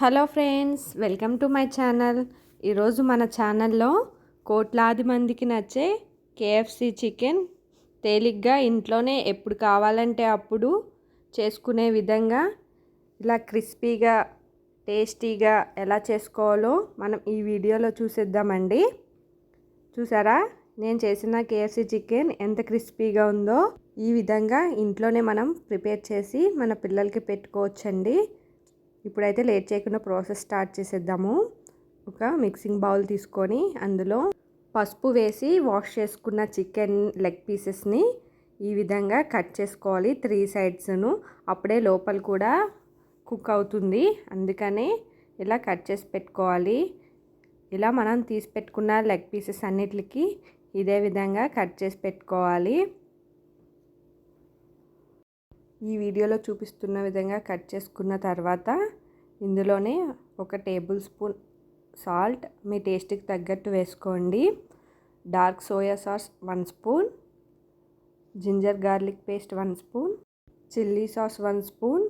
Hello friends, welcome to my channel. ఈరోజు మన ఛానల్లో కోట్లాది మందికి నచ్చే కేఎఫ్సి చికెన్ తేలిగ్గా ఇంట్లోనే ఎప్పుడు కావాలంటే అప్పుడు చేసుకునే విధంగా ఇలా క్రిస్పీగా టేస్టీగా ఎలా చేసుకోవాలో మనం ఈ వీడియోలో చూసేద్దామండి. చూసారా, నేను చేసిన కేఎఫ్సి చికెన్ ఎంత క్రిస్పీగా ఉందో. ఈ విధంగా ఇంట్లోనే మనం ప్రిపేర్ చేసి మన పిల్లలకి పెట్టుకోవచ్చండి. ఇప్పుడైతే లేట్ చేయకుండా ప్రాసెస్ స్టార్ట్ చేసేద్దాము. ఒక మిక్సింగ్ బౌల్ తీసుకొని అందులో పసుపు వేసి వాష్ చేసుకున్న చికెన్ లెగ్ పీసెస్ని ఈ విధంగా కట్ చేసుకోవాలి 3 సైడ్స్ను. అప్పుడే లోపల కూడా కుక్ అవుతుంది. అందుకనే ఇలా కట్ చేసి పెట్టుకోవాలి. ఇలా మనం తీసి పెట్టుకున్న లెగ్ పీసెస్ అన్నిటికి ఇదే విధంగా కట్ చేసి పెట్టుకోవాలి. ఈ వీడియోలో చూపిస్తున్న విధంగా కట్ చేసుకున్న తర్వాత ఇందులోనే 1 టేబుల్ స్పూన్ సాల్ట్ మీ టేస్ట్కి తగ్గట్టు వేసుకోండి. Dark soya sauce 1 spoon, ginger garlic paste 1 spoon, chilli sauce 1 spoon,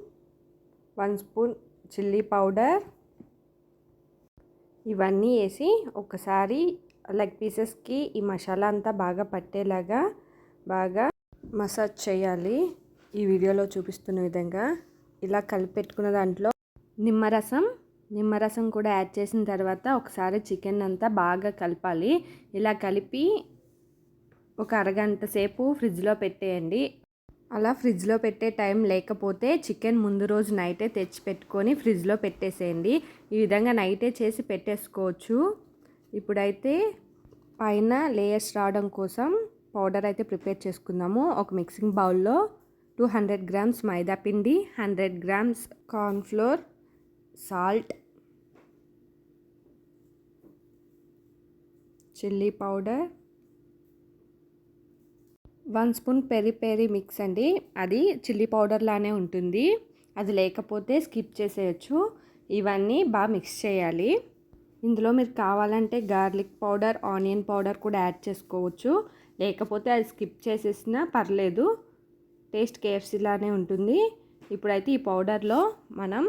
1 spoon chilli powder. ఇవన్నీ వేసి ఒకసారి లెగ్ పీసెస్కి ఈ మసాలా అంతా బాగా పట్టేలాగా బాగా మసాజ్ చేయాలి. ఈ వీడియోలో చూపిస్తున్న విధంగా ఇలా కలిపి పెట్టుకున్న దాంట్లో నిమ్మరసం కూడా యాడ్ చేసిన తర్వాత ఒకసారి చికెన్ అంతా బాగా కలపాలి. ఇలా కలిపి ఒక అరగంట సేపు ఫ్రిడ్జ్లో పెట్టేయండి. అలా ఫ్రిడ్జ్లో పెట్టే టైం లేకపోతే చికెన్ ముందు రోజు నైటే తెచ్చి పెట్టుకొని ఫ్రిడ్జ్లో పెట్టేసేయండి. ఈ విధంగా నైటే చేసి పెట్టేసుకోవచ్చు. ఇప్పుడైతే పైన లేయర్స్ రావడం కోసం పౌడర్ అయితే ప్రిపేర్ చేసుకుందాము. ఒక మిక్సింగ్ బౌల్లో 200 గ్రామ్స్ మైదా పిండి, 100 grams cornflour, salt, chilli powder, 1 spoon peri peri mix అండి. అది చిల్లీ పౌడర్ లానే ఉంటుంది. అది లేకపోతే స్కిప్ చేసేయచ్చు. ఇవన్నీ బాగా మిక్స్ చేయాలి. ఇందులో మీరు కావాలంటే గార్లిక్ పౌడర్, ఆనియన్ పౌడర్ కూడా యాడ్ చేసుకోవచ్చు. లేకపోతే అది స్కిప్ చేసేసినా పర్లేదు, టేస్ట్ కేఎఫ్సీ లానే ఉంటుంది. ఇప్పుడైతే ఈ పౌడర్లో మనం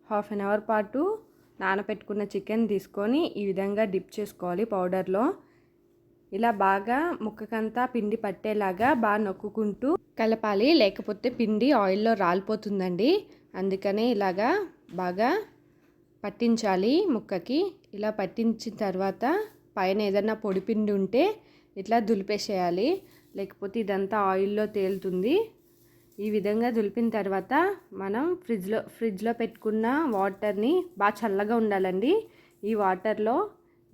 1/2 అవర్ పాటు నానబెట్టుకున్న చికెన్ తీసుకొని ఈ విధంగా డిప్ చేసుకోవాలి పౌడర్లో. ఇలా బాగా ముక్కకంతా పిండి పట్టేలాగా బాగా నొక్కుకుంటూ కలపాలి. లేకపోతే పిండి ఆయిల్లో రాలిపోతుందండి. అందుకనే ఇలాగా బాగా పట్టించాలి ముక్కకి. ఇలా పట్టించిన తర్వాత పైన ఏదైనా పొడి పిండి ఉంటే ఇట్లా దులిపేసేయాలి. లేకపోతే ఇదంతా ఆయిల్లో తేలుతుంది. ఈ విధంగా దులిపిన తర్వాత మనం ఫ్రిడ్జ్లో పెట్టుకున్న వాటర్ని బాగా చల్లగా ఉండాలండి. ఈ వాటర్లో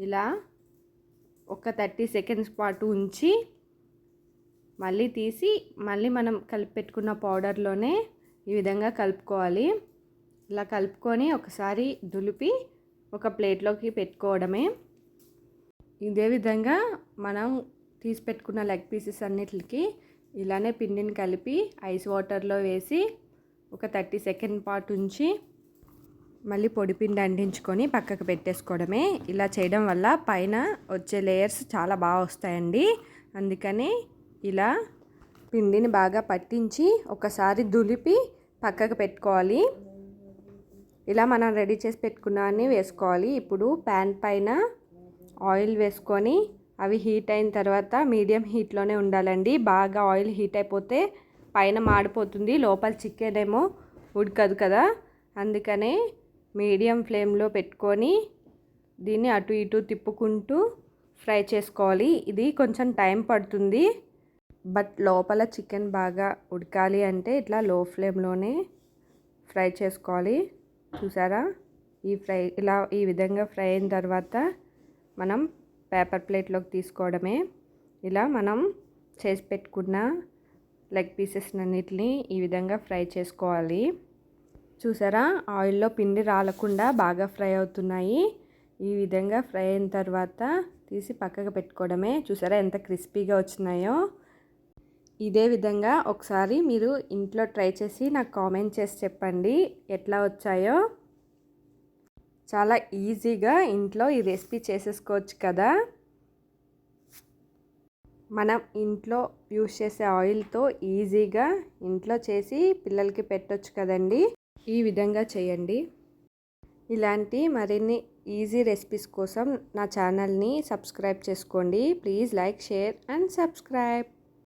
ఇలా ఒక 30 సెకండ్స్ పాటు ఉంచి మళ్ళీ తీసి మళ్ళీ మనం కలిపి పెట్టుకున్న పౌడర్లోనే ఈ విధంగా కలుపుకోవాలి. ఇలా కలుపుకొని ఒకసారి దులిపి ఒక ప్లేట్లోకి పెట్టుకోవడమే. ఇదే విధంగా మనం తీసి పెట్టుకున్న లెగ్ పీసెస్ అన్నిటికి ఇలానే పిండిని కలిపి ఐస్ వాటర్లో వేసి ఒక 30 సెకండ్ పాటు ఉంచి మళ్ళీ పొడి పిండి అంటించుకొని పక్కకు పెట్టేసుకోవడమే. ఇలా చేయడం వల్ల పైన వచ్చే లేయర్స్ చాలా బాగా వస్తాయండి. అందుకని ఇలా పిండిని బాగా పట్టించి ఒకసారి దులిపి పక్కకు పెట్టుకోవాలి. ఇలా మనం రెడీ చేసి పెట్టుకున్నవన్నీ వేసుకోవాలి. ఇప్పుడు ప్యాన్ పైన ఆయిల్ వేసుకొని అవి హీట్ అయిన తర్వాత మీడియం హీట్లోనే ఉండాలండి. బాగా ఆయిల్ హీట్ అయిపోతే పైన మాడిపోతుంది, లోపల చికెన్ ఏమో ఉడకదు కదా. అందుకనే మీడియం ఫ్లేమ్లో పెట్టుకొని దీన్ని అటు ఇటు తిప్పుకుంటూ ఫ్రై చేసుకోవాలి. ఇది కొంచెం టైం పడుతుంది, బట్ లోపల చికెన్ బాగా ఉడకాలి అంటే ఇట్లా లో ఫ్లేమ్లోనే ఫ్రై చేసుకోవాలి. చూసారా, ఈ విధంగా ఫ్రై అయిన తర్వాత మనం పేపర్ ప్లేట్లోకి తీసుకోవడమే. ఇలా మనం చేసి పెట్టుకున్న లెగ్ పీసెస్ అన్నిటిని ఈ విధంగా ఫ్రై చేసుకోవాలి. చూసారా, ఆయిల్లో పిండి రాలకుండా బాగా ఫ్రై అవుతున్నాయి. ఈ విధంగా ఫ్రై అయిన తర్వాత తీసి పక్కకు పెట్టుకోవడమే. చూసారా ఎంత క్రిస్పీగా వచ్చినాయో. ఇదే విధంగా ఒకసారి మీరు ఇంట్లో ట్రై చేసి నాకు కామెంట్ చేసి చెప్పండి ఎట్లా వచ్చాయో. చాలా ఈజీగా ఇంట్లో ఈ రెసిపీ చేసేసుకోవచ్చు కదా. మనం ఇంట్లో యూస్ చేసే ఆయిల్తో ఈజీగా ఇంట్లో చేసి పిల్లలకి పెట్టొచ్చు కదండి. ఈ విధంగా చేయండి. ఇలాంటి మరిన్ని ఈజీ రెసిపీస్ కోసం నా ఛానల్ని సబ్స్క్రైబ్ చేసుకోండి. Please like, share and subscribe.